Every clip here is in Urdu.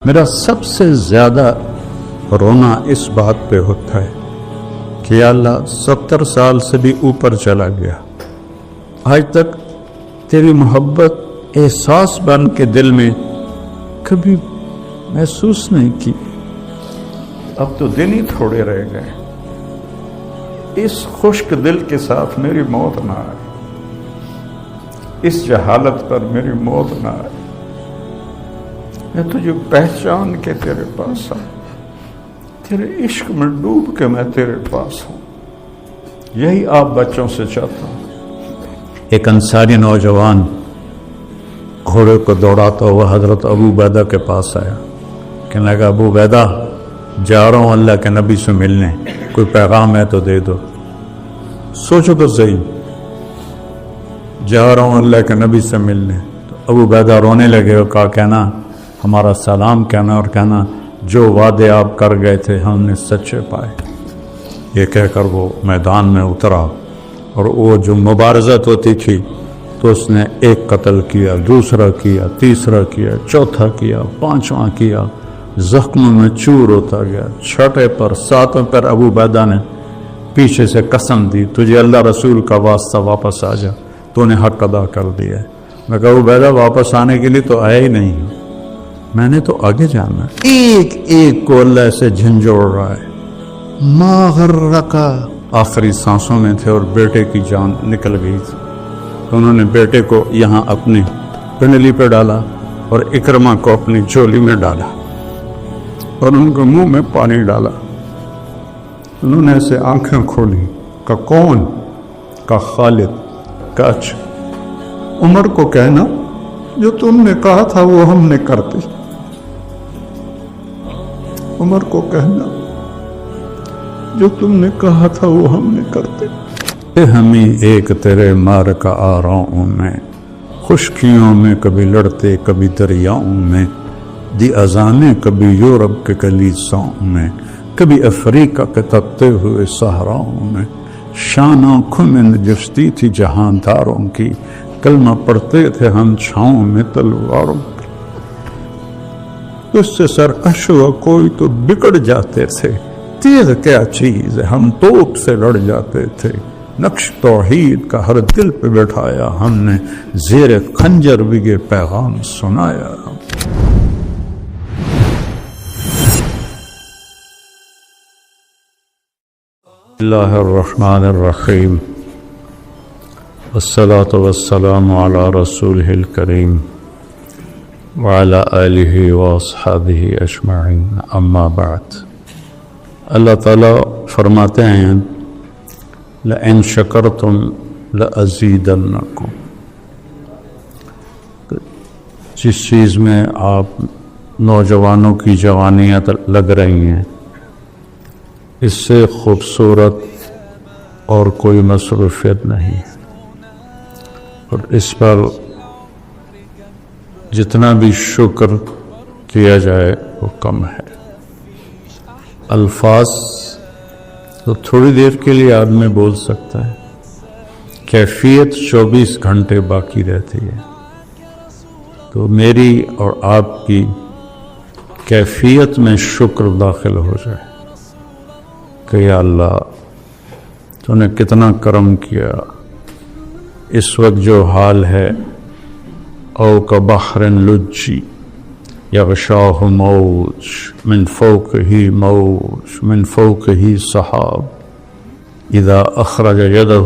میرا سب سے زیادہ رونا اس بات پہ ہوتا ہے کہ یا اللہ 70 سال سے بھی اوپر چلا گیا، آج تک تیری محبت احساس بن کے دل میں کبھی محسوس نہیں کی، اب تو دن ہی تھوڑے رہ گئے، اس خشک دل کے ساتھ میری موت نہ آئے، اس جہالت پر میری موت نہ آئے، میں تجھے پہچان کے تیرے پاس آؤں، تیرے عشق میں ڈوب کے میں تیرے پاس ہوں، یہی آپ بچوں سے چاہتا ہوں۔ ایک انصاری نوجوان گھوڑے کو دوڑاتا ہوا حضرت ابو عبیدہ کے پاس آیا، کہنے لگا ابو عبیدہ جا رہا ہوں اللہ کے نبی سے ملنے، کوئی پیغام ہے تو دے دو۔ سوچو تو صحیح، جا رہا ہوں اللہ کے نبی سے ملنے، تو ابو عبیدہ رونے لگے اور کہا کہنا ہمارا سلام کہنا اور کہنا جو وعدے آپ کر گئے تھے ہم نے سچے پائے۔ یہ کہہ کر وہ میدان میں اترا اور وہ جو مبارزت ہوتی تھی تو اس نے ایک قتل کیا، دوسرا کیا، تیسرا کیا، چوتھا کیا، پانچواں کیا، زخموں میں چور ہوتا گیا، چھٹے پر ساتوں پر ابو عبیدہ نے پیچھے سے قسم دی تجھے اللہ رسول کا واسطہ واپس آ جا، تو نے حق ادا کر دیا ہے۔ میں کہا ابو عبیدہ واپس آنے کے لیے تو آیا ہی نہیں ہوں، میں نے تو آگے جانا ہے۔ ایک ایک کو اللہ سے جھنجھوڑ رہا ہے، ما غرقا، آخری سانسوں میں تھے اور بیٹے کی جان نکل گئی تھی، تو انہوں نے بیٹے کو یہاں اپنی پنڈلی پہ ڈالا اور اکرمہ کو اپنی جھولی میں ڈالا اور ان کو منہ میں پانی ڈالا۔ انہوں نے ایسے آنکھیں کھولی، کہ کون؟ کہ خالد۔ کہ اچھا عمر کو کہنا جو تم نے کہا تھا وہ ہم نے کر دی، عمر کو کہنا جو تم نے کہا تھا وہ ہم نے کرتے۔ ہمیں ایک تیرے مار کا آراؤں میں، خشکیوں میں کبھی لڑتے کبھی دریاؤں میں، دی اذانیں کبھی یورپ کے کلیساؤں میں، کبھی افریقہ کے تپتے ہوئے صحراؤں میں، شان آنکھوں میں نجستی تھی جہانداروں کی، کلمہ پڑھتے تھے ہم چھاؤں میں تلواروں کی، اس سے سرکش ہوا کوئی تو بگڑ جاتے تھے، تیغ کیا چیز ہے ہم توپ سے لڑ جاتے تھے، نقش توحید کا ہر دل پہ بٹھایا ہم نے، زیر خنجر بھی یہ پیغام سنایا۔ اللہ الرحمن الرحیم، والصلاة والسلام علی رسولہ الکریم وعلی آلہ واصحابہ اجمعین، اما بعد۔ اللہ تعالیٰ فرماتے ہیں لئن شکرتم لأزیدنکم، جس چیز میں آپ نوجوانوں کی جوانیاں لگ رہی ہیں اس سے خوبصورت اور کوئی مصروفیت نہیں، اور اس پر جتنا بھی شکر کیا جائے وہ کم ہے۔ الفاظ تو تھوڑی دیر کے لیے آدمی بول سکتا ہے، کیفیت 24 گھنٹے باقی رہتی ہے، تو میری اور آپ کی کیفیت میں شکر داخل ہو جائے کہ یا اللہ تو نے کتنا کرم کیا، اس وقت جو حال ہے او کبحر لجی یغشاہ موج من فوقہ موج من فوقہ سحاب اذا اخرج یدہ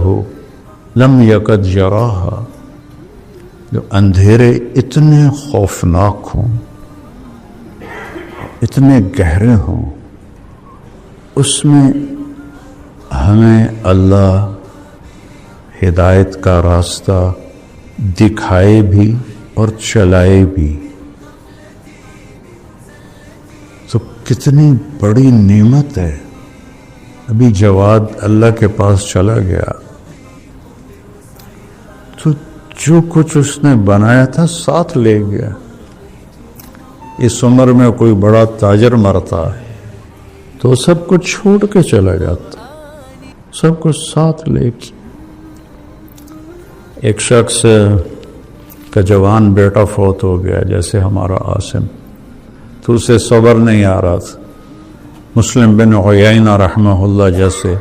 لم یکد یراہا، جو اندھیرے اتنے خوفناک ہوں، اتنے گہرے ہوں، اس میں ہمیں اللہ ہدایت کا راستہ دکھائے بھی اور چلائے بھی، تو کتنی بڑی نعمت ہے۔ ابھی جواد اللہ کے پاس چلا گیا تو جو کچھ اس نے بنایا تھا ساتھ لے گیا۔ اس عمر میں کوئی بڑا تاجر مرتا ہے تو سب کچھ چھوڑ کے چلا جاتا، سب کچھ ساتھ لے کے۔ ایک شخص کا جوان بیٹا فوت ہو گیا، جیسے ہمارا عاصم، تو اسے صبر نہیں آ رہا تھا. مسلم بن عیینہ رحمہ اللہ جیسے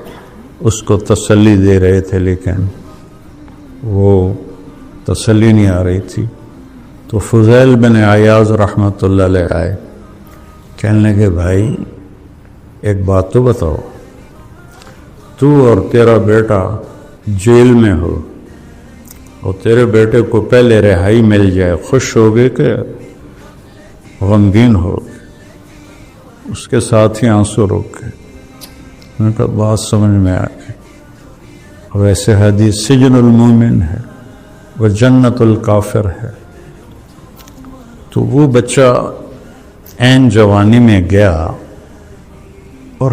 اس کو تسلی دے رہے تھے لیکن وہ تسلی نہیں آ رہی تھی. تو فضیل بن عیاض رحمۃ اللہ علیہ آئے, کہنے لگے بھائی ایک بات تو بتاؤ, تو اور تیرا بیٹا جیل میں ہو اور تیرے بیٹے کو پہلے رہائی مل جائے, خوش ہوگے کہ غمگین ہو؟ اس کے ساتھ ہی آنسو روک گئے. میں نے کہا بات سمجھ میں آ گئی. ویسے حدیث سجن المومن ہے وہ جنت الکافر ہے. تو وہ بچہ عین جوانی میں گیا اور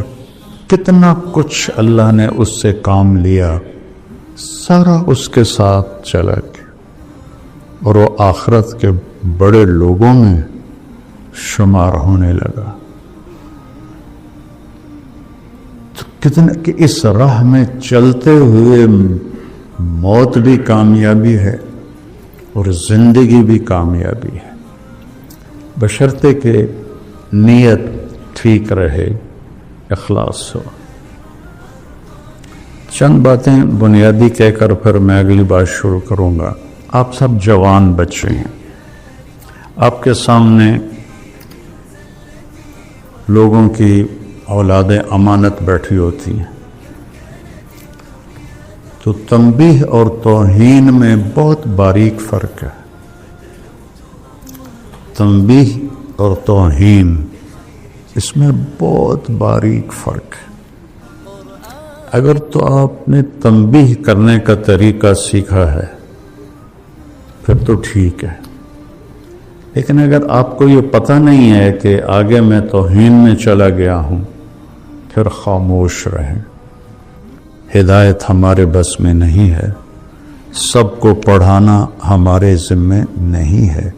کتنا کچھ اللہ نے اس سے کام لیا, سارا اس کے ساتھ چلا گیا اور وہ آخرت کے بڑے لوگوں میں شمار ہونے لگا. تو کتنا کہ اس راہ میں چلتے ہوئے موت بھی کامیابی ہے اور زندگی بھی کامیابی ہے, بشرطے کہ نیت ٹھیک رہے, اخلاص ہو. چند باتیں بنیادی کہہ کر پھر میں اگلی بات شروع کروں گا. آپ سب جوان بچے ہیں, آپ کے سامنے لوگوں کی اولاد امانت بیٹھی ہوتی ہیں. تو تنبیہ اور توہین میں بہت باریک فرق ہے. تنبیہ اور توہین اس میں بہت باریک فرق ہے. اگر تو آپ نے تنبیہ کرنے کا طریقہ سیکھا ہے پھر تو ٹھیک ہے, لیکن اگر آپ کو یہ پتہ نہیں ہے کہ آگے میں توہین میں چلا گیا ہوں, پھر خاموش رہیں. ہدایت ہمارے بس میں نہیں ہے, سب کو پڑھانا ہمارے ذمے نہیں ہے.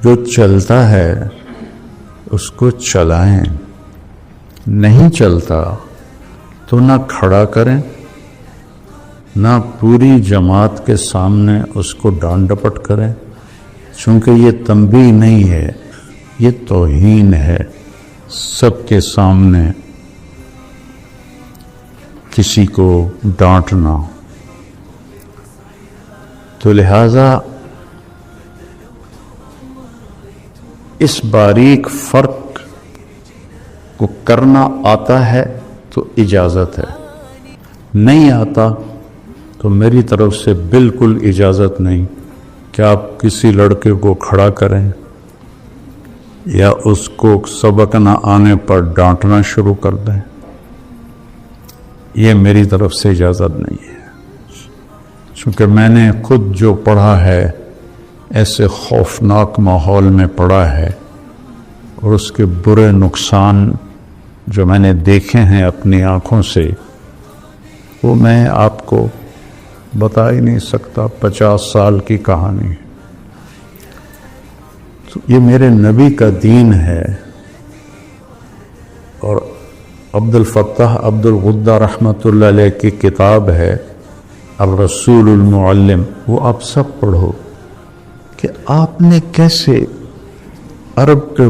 جو چلتا ہے اس کو چلائیں, نہیں چلتا تو نہ کھڑا کریں نہ پوری جماعت کے سامنے اس کو ڈانٹ ڈپٹ کریں, چونکہ یہ تنبیہ نہیں ہے, یہ توہین ہے. سب کے سامنے کسی کو ڈانٹنا. تو لہذا اس باریک فرق کو کرنا آتا ہے تو اجازت ہے, نہیں آتا تو میری طرف سے بالکل اجازت نہیں کہ آپ کسی لڑکے کو کھڑا کریں یا اس کو سبق نہ آنے پر ڈانٹنا شروع کر دیں. یہ میری طرف سے اجازت نہیں ہے, چونکہ میں نے خود جو پڑھا ہے ایسے خوفناک ماحول میں پڑھا ہے, اور اس کے برے نقصان جو میں نے دیکھے ہیں اپنی آنکھوں سے وہ میں آپ کو بتا ہی نہیں سکتا. 50 سال کی کہانی. تو یہ میرے نبی کا دین ہے. اور عبد الفتاح عبد الغدہ رحمۃ اللہ علیہ کی کتاب ہے الرسول المعلم, وہ آپ سب پڑھو کہ آپ نے کیسے عرب کے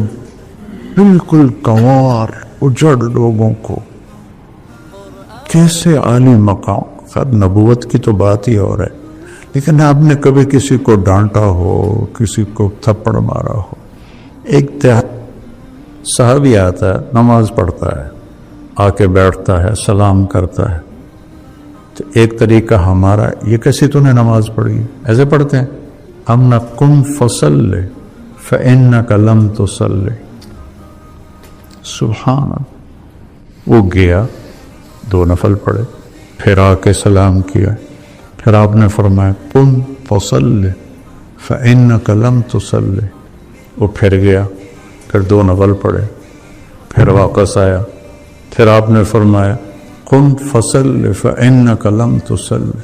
بالکل گنوار اجڑ لوگوں کو کیسے عالی مقام. خیر نبوت کی تو بات ہی اور ہے, لیکن آپ نے کبھی کسی کو ڈانٹا ہو, کسی کو تھپڑ مارا ہو. ایک صحابی آتا ہے, نماز پڑھتا ہے, آ کے بیٹھتا ہے, سلام کرتا ہے. تو ایک طریقہ ہمارا, یہ کیسی تو نے نماز پڑھی, ایسے پڑھتے ہیں ہم. نہ قم فصلی فإنک لم تصلی. سبحان اللہ. وہ گیا 2 نفل پڑھے, پھر آ کے سلام کیا, پھر آپ نے فرمایا قم فصلی فإنک لم تصلی. وہ پھر گیا, پھر 2 نفل پڑھے, پھر واپس آیا, پھر آپ نے فرمایا قم فصلی فإنک لم تصلی.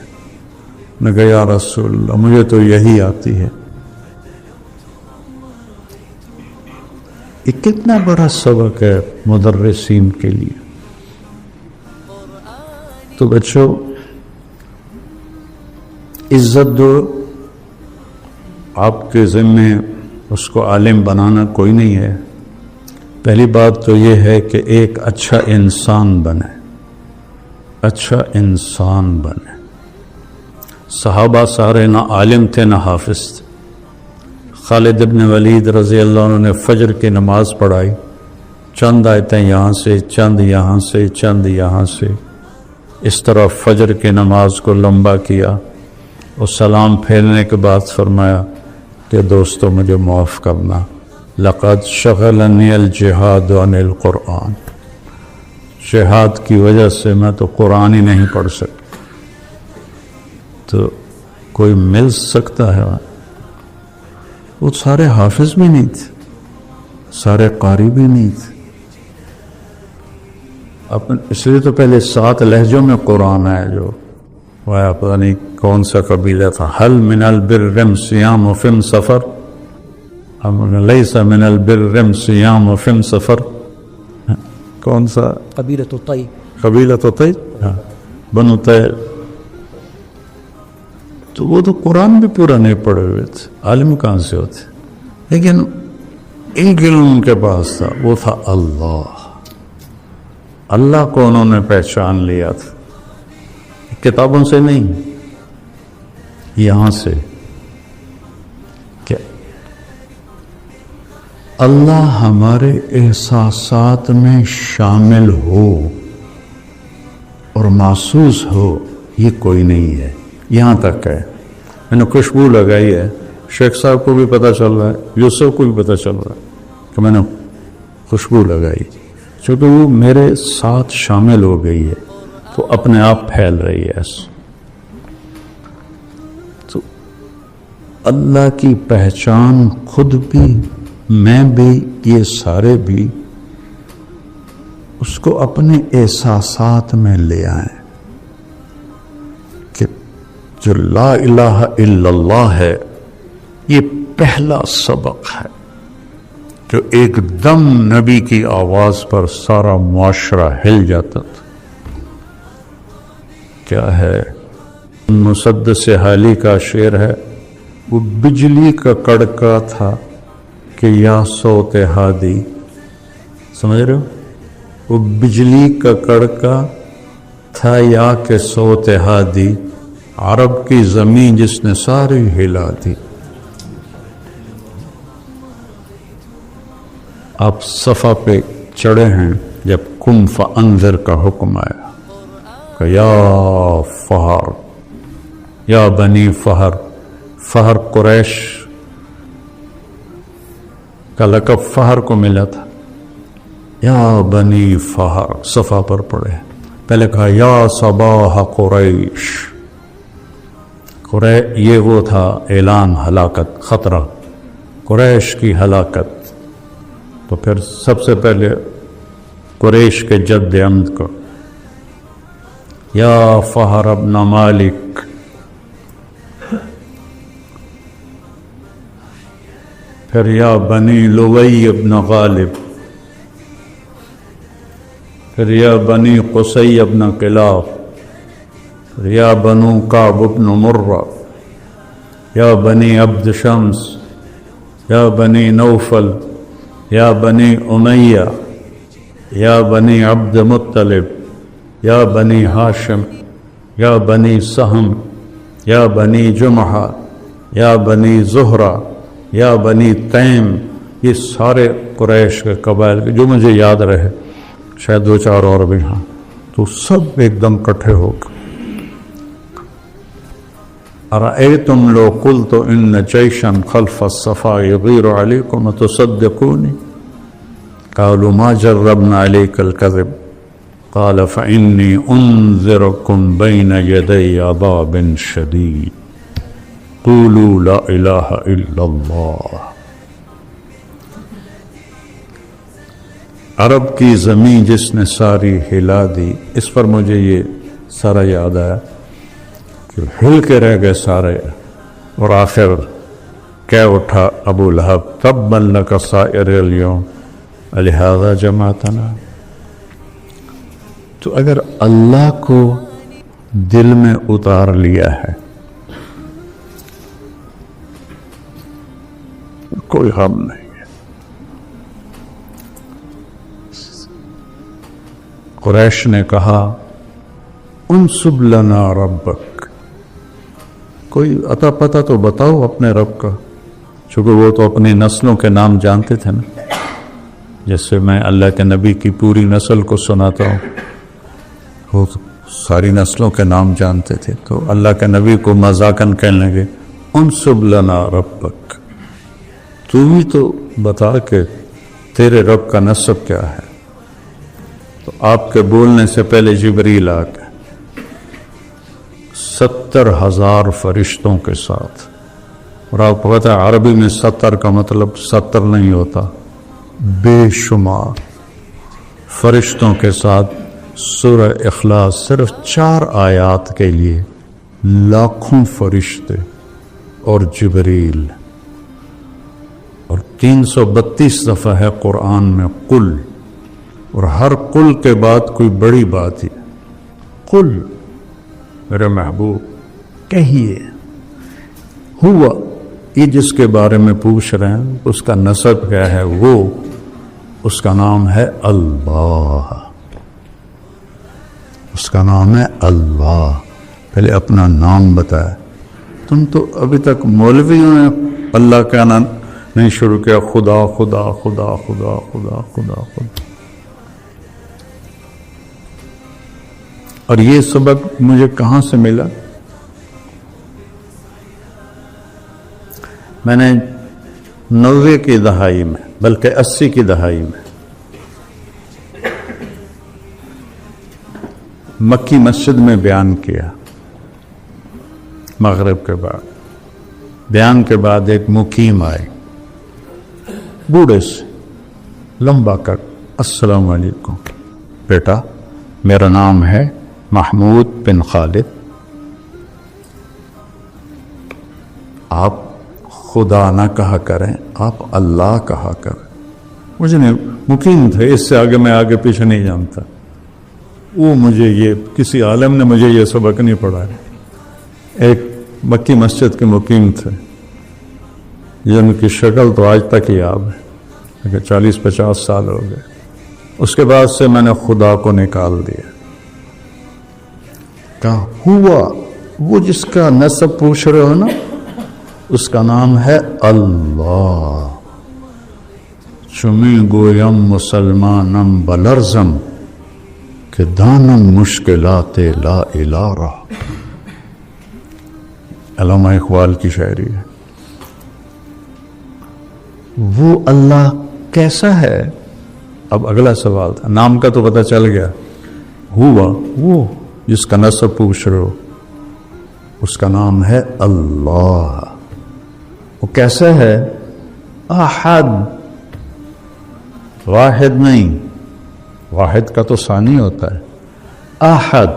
نے کہا یا رسول اللہ مجھے تو یہی آتی ہے. یہ کتنا بڑا سبق ہے مدرسین کے لیے. تو بچوں عزت دو, آپ کے ذمے اس کو عالم بنانا کوئی نہیں ہے, پہلی بات تو یہ ہے کہ ایک اچھا انسان بنے، اچھا انسان بنے۔ صحابہ سارے نہ عالم تھے نہ حافظ تھے۔ خالد بن ولید رضی اللہ عنہ نے فجر کی نماز پڑھائی، چند آیتیں یہاں سے، چند یہاں سے، چند یہاں سے، اس طرح فجر کی نماز کو لمبا کیا اور سلام پھیرنے کے بعد فرمایا کہ دوستو مجھے معاف کرنا، لقد شغلنی الجہاد عن القرآن، جہاد کی وجہ سے میں تو قرآن ہی نہیں پڑھ سکتا۔ تو کوئی مل سکتا ہے؟ وہ سارے حافظ بھی نہیں تھے، سارے قاری بھی نہیں تھے، اس لیے تو پہلے 7 لہجوں میں قرآن ہے، جو وہ پتہ نہیں کون سا قبیلہ تھا، حل من البر صیام فم سفر، لیس من البر صیام فم سفر، کون سا قبیلۃ الطی، قبیلۃ الطی، بنو طیل۔ تو وہ تو قرآن بھی پورا نہیں پڑھے ہوئے تھے، عالم کہاں سے ہوتے، لیکن ایک علم ان کے پاس تھا، وہ تھا اللہ۔ اللہ کو انہوں نے پہچان لیا تھا، کتابوں سے نہیں، یہاں سے کہ اللہ ہمارے احساسات میں شامل ہو اور محسوس ہو، یہ کوئی نہیں ہے۔ یہاں تک ہے، میں نے خوشبو لگائی ہے، شیخ صاحب کو بھی پتہ چل رہا ہے، یوسف کو بھی پتہ چل رہا ہے کہ میں نے خوشبو لگائی، چونکہ وہ میرے ساتھ شامل ہو گئی ہے تو اپنے آپ پھیل رہی ہے۔ تو اللہ کی پہچان خود بھی، میں بھی، یہ سارے بھی اس کو اپنے احساسات میں لے آئیں کہ جو لا الہ الا اللہ ہے یہ پہلا سبق ہے جو ایک دم نبی کی آواز پر سارا معاشرہ ہل جاتا تھا۔ کیا ہے؟ مسدس حالی کا شعر ہے، وہ بجلی کا کڑکا تھا کہ یا صوت ہادی، سمجھ رہے ہو؟ وہ بجلی کا کڑکا تھا یا کہ صوت ہادی، عرب کی زمین جس نے ساری ہلا دی۔ آپ صفا پہ چڑھے ہیں جب قم فانذر کا حکم آیا کہ یا فہر، یا بنی فہر، فہر قریش کا لقب فہر کو ملا تھا، یا بنی فہر، صفا پر پڑھے، پہلے کہا یا صباح قریش، یہ وہ تھا اعلان ہلاکت، خطرہ قریش کی ہلاکت، تو پھر سب سے پہلے قریش کے جد عمد کو یا فہر ابن مالک، پھر یا بنی لوی ابن غالب، پھر یا بنی قصی ابن قلاف، پھر یا بنو کعب ابن مرہ، یا بنی عبد شمس، یا بنی نوفل، یا بنی امیہ، یا بنی عبد مطلب، یا بنی ہاشم، یا بنی سہم، یا بنی جمحہ، یا بنی زہرہ، یا بنی تیم، یہ سارے قریش کے قبائل کے جو مجھے یاد رہے، شاید 2-4 اور بھی ہاں، تو سب ایک دم کٹھے ہو گئے۔ ارأیتم لو قلت ان جیشا خلف الصفا یغیر علیکم تصدقونی قالوا ما جربنا علیک الکذب قال فإنی انذرکم بین یدی عذاب شدید قولوا لا الہ الا اللہ۔ عرب کی زمین جس نے ساری ہلا دی، اس پر مجھے یہ سارا یاد آیا کہ ہل کے رہ گئے سارے، اور آخر کہہ اٹھا ابو لہب تبا لک سائر الیوم لہذا جمعتنا۔ تو اگر اللہ کو دل میں اتار لیا ہے کوئی غم نہیں ہے۔ قریش نے کہا انصب لنا ربک، کوئی عطا پتہ تو بتاؤ اپنے رب کا، چونکہ وہ تو اپنی نسلوں کے نام جانتے تھے نا، جیسے میں اللہ کے نبی کی پوری نسل کو سناتا ہوں، وہ ساری نسلوں کے نام جانتے تھے، تو اللہ کے نبی کو مذاقاً کہنے لگے انصب لنا ربک، تو ہی تو بتا کہ تیرے رب کا نسب کیا ہے۔ تو آپ کے بولنے سے پہلے جبریل آ کے 70,000 فرشتوں کے ساتھ، اور آپ کو پتہ ہے عربی میں 70 کا مطلب 70 نہیں ہوتا، بے شمار فرشتوں کے ساتھ سورہ اخلاص صرف 4 آیات کے لیے لاکھوں فرشتے اور جبریل، اور 332 دفعہ ہے قرآن میں قل، اور ہر قل کے بعد کوئی بڑی بات ہی، قل میرے محبوب کہیے، ہوا یہ جس کے بارے میں پوچھ رہے ہیں اس کا نسب کیا ہے، وہ اس کا نام ہے اللہ، اس کا نام ہے اللہ۔ پہلے اپنا نام بتایا، تم تو ابھی تک مولویوں نے اللہ کہنا نہیں شروع کیا، خدا خدا خدا خدا خدا خدا خدا۔ اور یہ سبق مجھے کہاں سے ملا؟ میں نے 90 کی دہائی میں، بلکہ 80 کی دہائی میں مکی مسجد میں بیان کیا، مغرب کے بعد بیان کے بعد ایک مقیم آئے بوڑھے سے، لمبا کٹ، السلام علیکم بیٹا، میرا نام ہے محمود بن خالد، آپ خدا نہ کہا کریں، آپ اللہ کہا کریں۔ مجھے نہیں، مقیم تھے، اس سے آگے میں آگے پیچھے نہیں جانتا، وہ مجھے یہ کسی عالم نے مجھے یہ سبق نہیں پڑھایا، ایک مکی مسجد کے مقیم تھے جن کی شکل تو آج تک ہی یاد ہے، لیکن 40-50 سال ہو گئے۔ اس کے بعد سے میں نے خدا کو نکال دیا، کہا ہوا وہ جس کا نسب پوچھ رہے ہو نا، اس کا نام ہے اللہ۔ چمی گویم مسلمانم بلرزم کہ دانم مشکلات لا الہ رہا، علامہ اقبال کی شاعری ہے۔ وہ اللہ کیسا ہے؟ اب اگلا سوال تھا، نام کا تو پتہ چل گیا، ہوا وہ جس کا نسب پوچھ رہے ہو اس کا نام ہے اللہ۔ وہ کیسا ہے؟ احد، واحد نہیں، واحد کا تو ثانی ہوتا ہے، احد،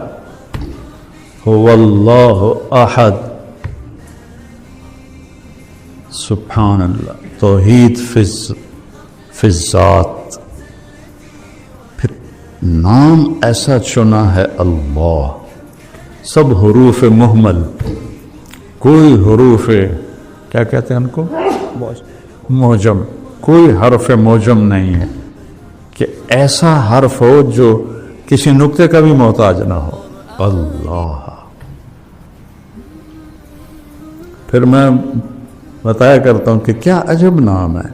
هو اللہ احد، سبحان اللہ، توحید فی الذات۔ پھر نام ایسا چنا ہے اللہ، سب حروف محمل، کوئی حروف کیا کہتے ہیں ان کو، موجم، کوئی حرف موجم نہیں ہے کہ ایسا حرف ہو جو کسی نقطے کا بھی محتاج نہ ہو، اللہ۔ پھر میں بتایا کرتا ہوں کہ کیا عجب نام ہے،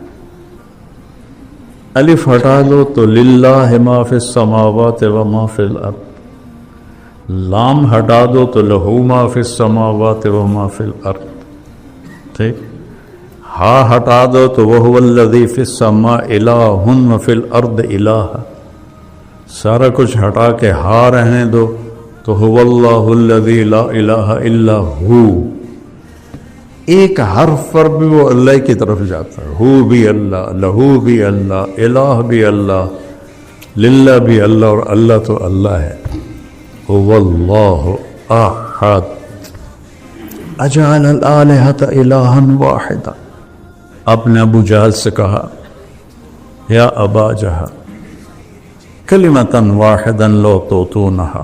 الف ہٹا دو تو للہ ما فی السماوات و ما فی الارض، لام ہٹا دو تو لہو ما فی السماوات و ما فی الارض، ٹھیک، ہا ہٹا دو تو وہو الذی فی السماء الہ و فی الارض الہ، سارا کچھ ہٹا کے ہا رہنے دو تو هو اللہ الذی لا الہ الا ہو، ایک حرف پر بھی وہ اللہ کی طرف جاتا ہے، ہو بھی اللہ، لہو بھی اللہ، الہ بھی اللہ، للہ بھی اللہ، اور اللہ تو اللہ ہے۔ هو اللہ احد اجعل الآلہۃ الہا واحدا، آپ نے ابو جہل سے کہا یا ابا جہل کلمۃ واحدا لو توتونہا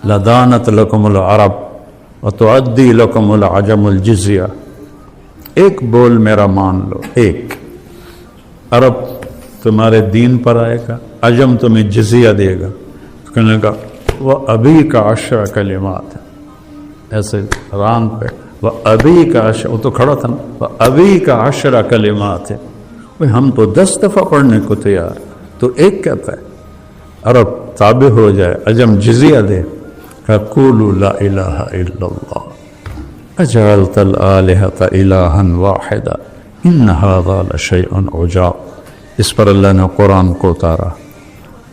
لدانت لکم العرب وتعدی لکم العجم الجزیہ، ایک بول میرا مان لو، ایک، عرب تمہارے دین پر آئے گا، عجم تمہیں جزیہ دے گا، کہنے لگا وہ ابھی کا 10 کلمات، ایسے ران پہ وہ ابھی کا 10، وہ تو کھڑا تھا نا، وہ ابھی کا 10 کلمات ہے، ہم تو 10 دفعہ پڑھنے کو تیار، تو ایک کہتا ہے عرب تابع ہو جائے، عجم جزیہ دے، کہ قولوا لا الہ الا اللہ اجعلت الآلہۃ الہا واحدا ان ھذا لشیء عجاب۔ اس پر اللہ نے قرآن کو اتارا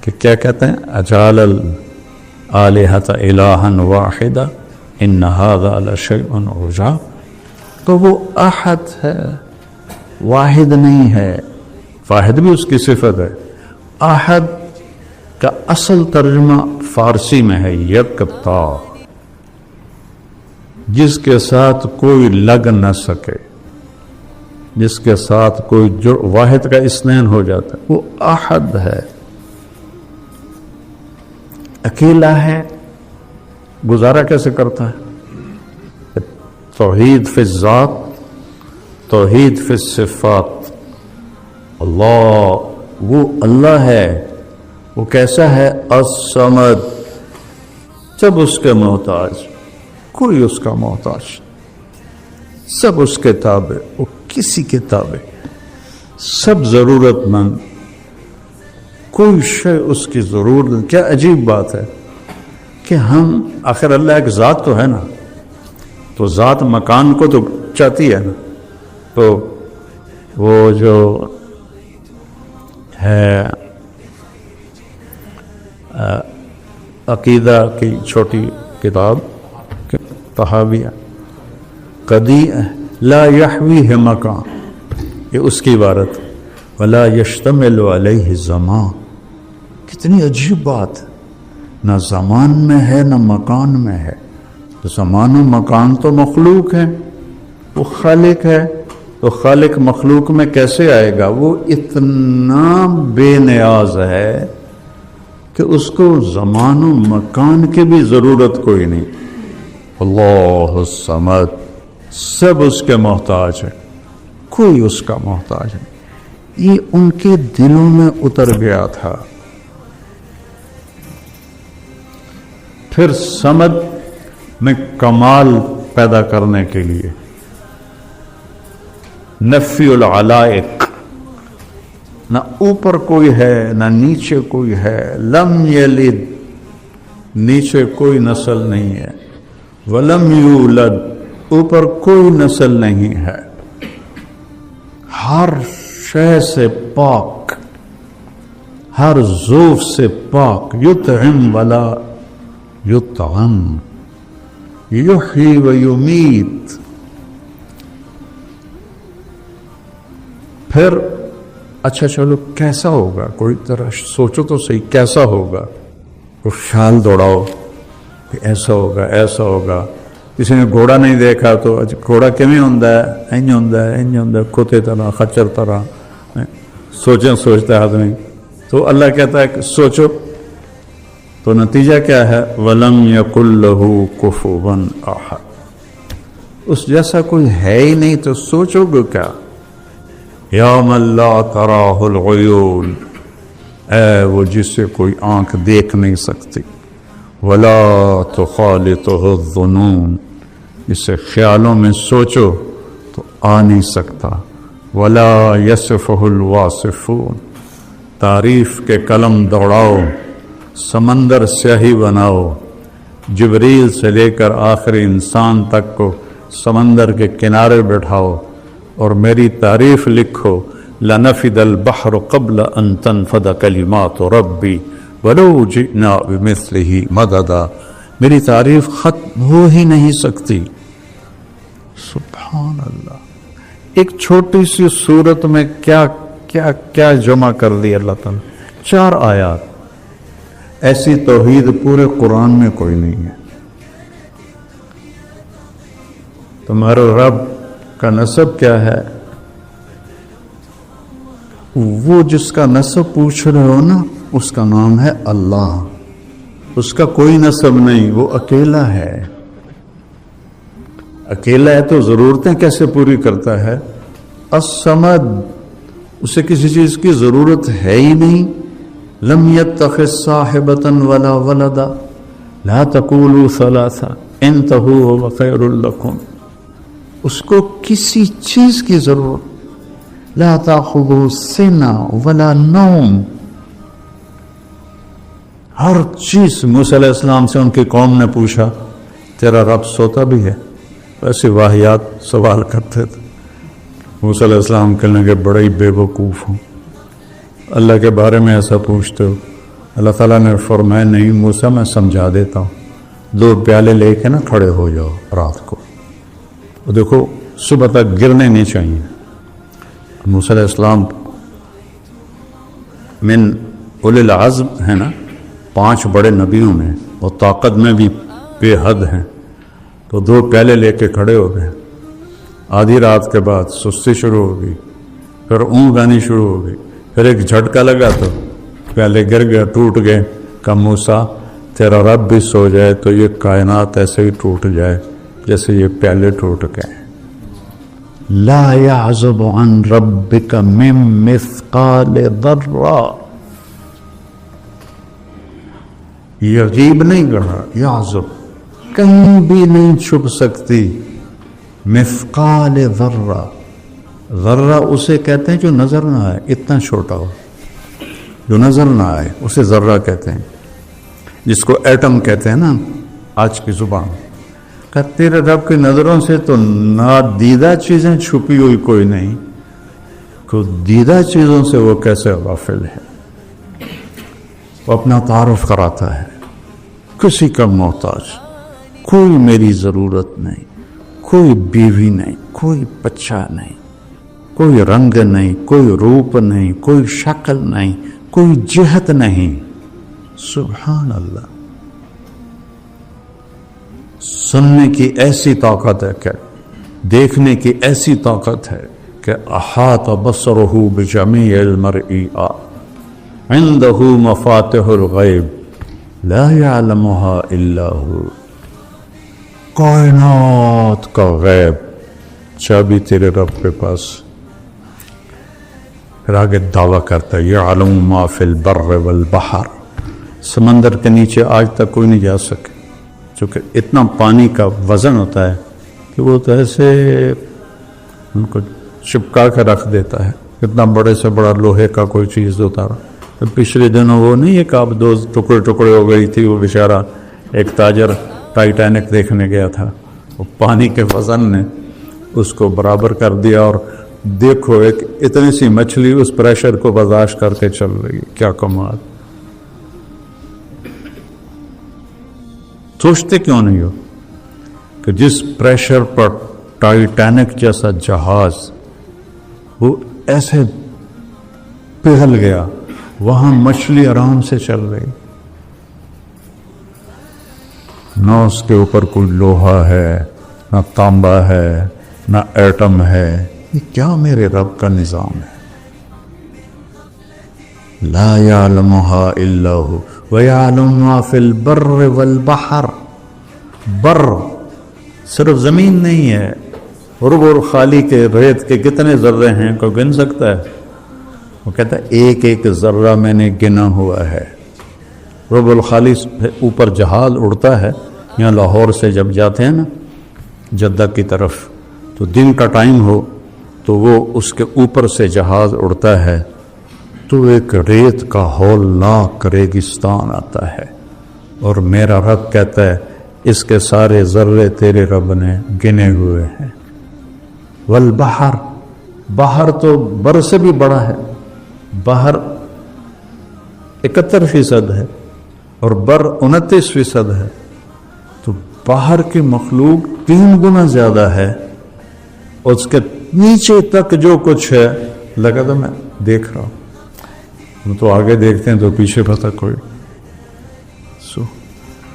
کہ کیا کہتے ہیں، اجعل الآلہۃ الہا واحدا ان ھذا لشیء عجاب۔ تو وہ احد ہے، واحد نہیں ہے، واحد بھی اس کی صفت ہے۔ احد کا اصل ترجمہ فارسی میں ہے یکتا، جس کے ساتھ کوئی لگ نہ سکے، جس کے ساتھ کوئی واحد کا اثنین ہو جاتا ہے، وہ احد ہے، اکیلا ہے، گزارا کیسے کرتا ہے؟ توحید فی الذات، توحید فی الصفات۔ اللہ وہ اللہ ہے، وہ کیسا ہے؟ الصمد، سب اس کے محتاج، کوئی اس کا محتاج، سب اس کے تابع، وہ کسی کے تابع، سب ضرورت مند، کوئی شے اس کی ضرورت نہیں۔ کیا عجیب بات ہے کہ ہم آخر اللہ ایک ذات تو ہے نا، تو ذات مکان کو تو چاہتی ہے نا، تو وہ جو ہے عقیدہ کی چھوٹی کتاب طحاویہ، قدی لا یحویہ مکان، یہ اس کی عبارت، ولا یشتمل علیہ زمان۔ کتنی عجیب بات، نہ زمان میں ہے نہ مکان میں ہے۔ زمان و مکان تو مخلوق ہے، وہ خالق ہے، تو خالق مخلوق میں کیسے آئے گا؟ وہ اتنا بے نیاز ہے کہ اس کو زمان و مکان کی بھی ضرورت کوئی نہیں۔ اللہ الصمد، سب اس کے محتاج ہے، کوئی اس کا محتاج نہیں۔ یہ ان کے دلوں میں اتر گیا تھا۔ پھر صمد میں کمال پیدا کرنے کے لیے نفی العلائق، نہ اوپر کوئی ہے نہ نیچے کوئی ہے، لم یلد، نیچے کوئی نسل نہیں ہے، ولم یولد، اوپر کوئی نسل نہیں ہے، ہر شے سے پاک، ہر ذوف سے پاک، یطعم ولا یطعم، یحیی و یمیت۔ پھر اچھا چلو کیسا ہوگا، کوئی طرح سوچو تو صحیح کیسا ہوگا، کوئی خیال دوڑاؤ کہ ایسا ہوگا ایسا ہوگا۔ کسی نے گھوڑا نہیں دیکھا تو گھوڑا کیویں ہوندا ہے، انج ہوندا ہے انج ہوندا ہے، کتے طرح خچر طرح سوچتا ہے آدمی۔ تو اللہ کہتا ہے کہ سوچو، تو نتیجہ کیا ہے؟ وَلَمْ يَكُنْ لَهُ كُفُوًا أَحَدٌ، اس جیسا کوئی ہے ہی نہیں، تو سوچو گے کیا؟ یوم لا تراہ العیون، اے وہ جسے کوئی آنکھ دیکھ نہیں سکتی، ولا تخالطہ الظنون، جسے خیالوں میں سوچو تو آ نہیں سکتا، ولا یصفہ الواصفون، تعریف کے قلم دوڑاؤ، سمندر سیاہی بناؤ، جبریل سے لے کر آخری انسان تک کو سمندر کے کنارے بٹھاؤ اور میری تعریف لکھو، لنفد البحر قبل ان تنفد کلمات ربی ولو جئنا بمثلہ مددا، میری تعریف ختم ہو ہی نہیں سکتی۔ سبحان اللہ، ایک چھوٹی سی صورت میں کیا کیا کیا جمع کر دی اللہ تعالیٰ، 4 آیات۔ ایسی توحید پورے قرآن میں کوئی نہیں ہے۔ تمہارا رب کا نسب کیا ہے؟ وہ جس کا نسب پوچھ رہے ہو نا، اس کا نام ہے اللہ، اس کا کوئی نسب نہیں، وہ اکیلا ہے۔ اکیلا ہے تو ضرورتیں کیسے پوری کرتا ہے؟ الصمد، اسے کسی چیز کی ضرورت ہے ہی نہیں، لم يتخذ صاحبة ولا ولدا لا تقولوا ثلاثة انتهوا هو خير لكم. اس کو کسی چیز کی ضرورت. لا تأخذوا سنة ولا نوم. ہر چیز. موسیٰ علیہ السلام سے ان کی قوم نے پوچھا تیرا رب سوتا بھی ہے؟ ایسے واہیات سوال کرتے تھے. موسیٰ علیہ السلام کہنے لگے بڑے ہی بے وقوف ہوں، اللہ کے بارے میں ایسا پوچھتے ہو. اللہ تعالیٰ نے فرمایا نہیں موسیٰ میں سمجھا دیتا ہوں، 2 پیالے لے کے نا کھڑے ہو جاؤ رات کو، وہ دیکھو صبح تک گرنے نہیں چاہیے. موسیٰ علیہ السلام من اولی العزم ہے نا، 5 بڑے نبیوں میں اور طاقت میں بھی بے حد ہیں. تو 2 پیالے لے کے کھڑے ہو گئے. آدھی رات کے بعد سستی شروع ہو گئی، پھر اونگ آنی شروع ہو گئی، پھر ایک جھٹکا لگا تو پیالے گر گئے، ٹوٹ گئے. کہا موسیٰ تیرا رب بھی سو جائے تو یہ کائنات ایسے ہی ٹوٹ جائے جیسے یہ پیالے ٹوٹ گئے. لا يعزب عن ربك من مثقال ذرہ. یغیب نہیں کرا، یعزب کہیں بھی نہیں چھپ سکتی. مثقال ذرہ. ذرہ اسے کہتے ہیں جو نظر نہ آئے، اتنا چھوٹا ہو جو نظر نہ آئے اسے ذرہ کہتے ہیں، جس کو ایٹم کہتے ہیں نا آج کی زبان. کہ تیرے رب کی نظروں سے تو نادیدہ چیزیں چھپی ہوئی کوئی نہیں، کو دیدہ چیزوں سے وہ کیسے غافل ہے. وہ اپنا تعارف کراتا ہے، کسی کا محتاج، کوئی میری ضرورت نہیں، کوئی بیوی نہیں، کوئی بچہ نہیں، کوئی رنگ نہیں، کوئی روپ نہیں، کوئی شکل نہیں، کوئی جہت نہیں. سبحان اللہ. سننے کی ایسی طاقت ہے کہ دیکھنے کی ایسی طاقت ہے کہ احاط بصرہ بجمیع المرء عنده مفاتح الغیب لا يعلمها الا هو. کائنات کا غیب چابی تیرے رب کے پاس. پھر آگے دعویٰ کرتا ہے یعلم ما فی البر والبحر. سمندر کے نیچے آج تک کوئی نہیں جا سکے، چونکہ اتنا پانی کا وزن ہوتا ہے کہ وہ تو ایسے ان کو چپکا کے رکھ دیتا ہے. اتنا بڑے سے بڑا لوہے کا کوئی چیز اتارا. پچھلے دنوں وہ نہیں ایک آپ 2 ٹکڑے ہو گئی تھی، وہ بیچارہ ایک تاجر ٹائٹینک دیکھنے گیا تھا، وہ پانی کے وزن نے اس کو برابر کر دیا. اور دیکھو ایک اتنی سی مچھلی اس پریشر کو برداشت کر کے چل رہی. کیا کمال. سوچتے کیوں نہیں ہو کہ جس پریشر پر ٹائٹینک جیسا جہاز وہ ایسے پگھل گیا، وہاں مچھلی آرام سے چل رہی. نہ اس کے اوپر کوئی لوہا ہے، نہ تانبا ہے، نہ ایٹم ہے. یہ کیا میرے رب کا نظام ہے. لا يعلمها الا هو ويعلم ما في البر والبحر. بر صرف زمین نہیں ہے، رب الخالی کے ریت کے کتنے ذرے ہیں کوئی گن سکتا ہے؟ وہ کہتا ہے ایک ایک ذرہ میں نے گنا ہوا ہے. رب الخالی اوپر جہاز اڑتا ہے. یہاں لاہور سے جب جاتے ہیں نا جدہ کی طرف تو دن کا ٹائم ہو تو وہ اس کے اوپر سے جہاز اڑتا ہے تو ایک ریت کا ہولناک ریگستان آتا ہے. اور میرا رب کہتا ہے اس کے سارے ذرے تیرے رب نے گنے ہوئے ہیں. والبحر. بحر تو بر سے بھی بڑا ہے. بحر 71% ہے اور بر 29% ہے. تو بحر کی مخلوق 3 گنا زیادہ ہے. اور اس کے نیچے تک جو کچھ ہے لگا تو میں دیکھ رہا ہوں. ہم تو آگے دیکھتے ہیں تو پیچھے پتہ کوئی.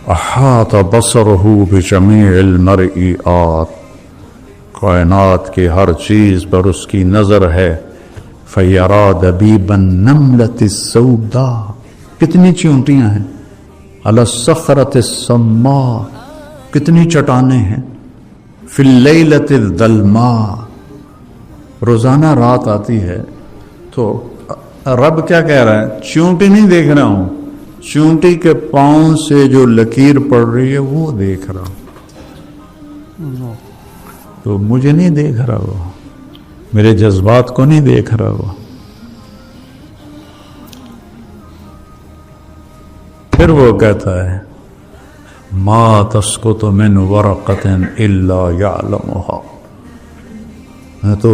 احاط بصرہ بجمیع المرئیات. کائنات کی ہر چیز پر اس کی نظر ہے. فیرا دبیب النملۃ السوداء. کتنی چیونٹیاں ہیں. علی الصخرۃ الصماء. کتنی چٹانیں ہیں. فی اللیلۃ الظلماء. روزانہ رات آتی ہے تو رب کیا کہہ رہا ہے؟ چونٹی نہیں دیکھ رہا ہوں، چونٹی کے پاؤں سے جو لکیر پڑ رہی ہے وہ دیکھ رہا ہوں، تو مجھے نہیں دیکھ رہا وہ، میرے جذبات کو نہیں دیکھ رہا وہ۔ پھر وہ کہتا ہے ما تسقط من ورقۃ الا یعلمها، میں تو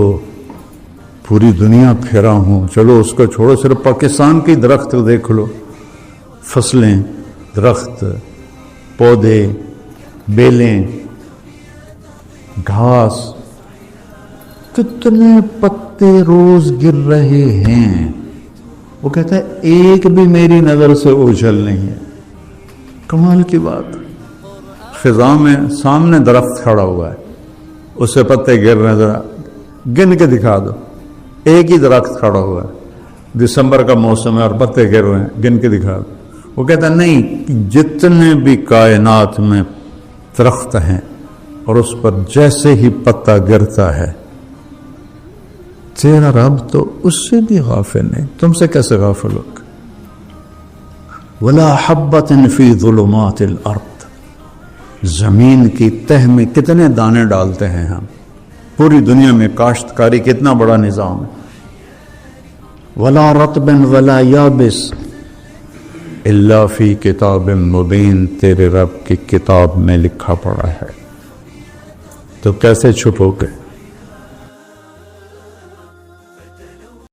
پوری دنیا پھرا ہوں، چلو اس کو چھوڑو، صرف پاکستان کی درخت دیکھ لو، فصلیں، درخت، پودے، بیلیں، گھاس، کتنے پتے روز گر رہے ہیں، وہ کہتا ہے ایک بھی میری نظر سے اوجھل نہیں ہے۔ کمال کی بات، خزاں میں سامنے درخت کھڑا ہوا ہے، اس سے پتے گر رہے ہیں، ذرا گن کے دکھا دو، ایک ہی درخت کھڑا ہوا ہے، دسمبر کا موسم ہے اور پتے گر رہے ہیں، گن کے دکھا دو۔ وہ کہتا ہے نہیں، جتنے بھی کائنات میں درخت ہیں اور اس پر جیسے ہی پتا گرتا ہے، تیرا رب تو اس سے بھی غافل نہیں، تم سے کیسے غافل ہوگا؟ وَلَا حَبَّةٍ فِي ظُلُمَاتِ الْأَرْضِ، زمین کی تہ میں کتنے دانے ڈالتے ہیں ہم، پوری دنیا میں کاشتکاری کتنا بڑا نظام ہے۔ وَلَا رَطْبٍ وَلَا يَابِسٍ إِلَّا فِي كِتَابٍ مُبِينٍ، تیرے رب کی کتاب میں لکھا پڑا ہے، تو کیسے چھپو گے؟